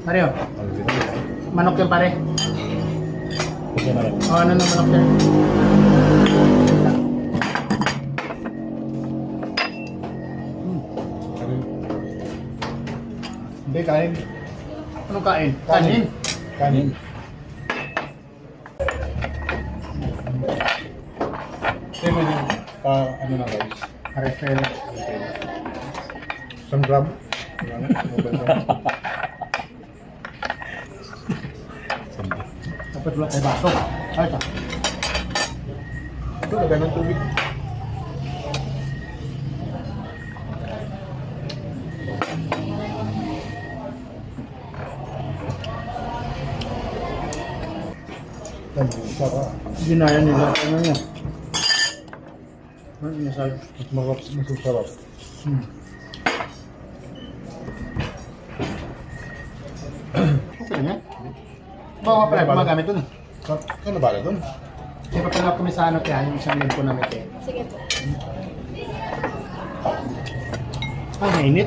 Mario. Manok yung pare. Oh, ano na manok yan? Hindi, kain. Anong kain? Kanin. Kanin. Ito mo yung ano na guys? Refill. 1 gram. Dapat wala tayo baso. Ay, ito. Ito, lagay ng tubig. Sarap. Ginaya nila. Ano niya? Ano niya sabi? Mas sarap. Okay niya. Bawa pala, gumagamit dun. Kano ba doon? Di ba pala kami sa ano kaya, yung isang lingko namin kaya. Sige po. Ay, mainit.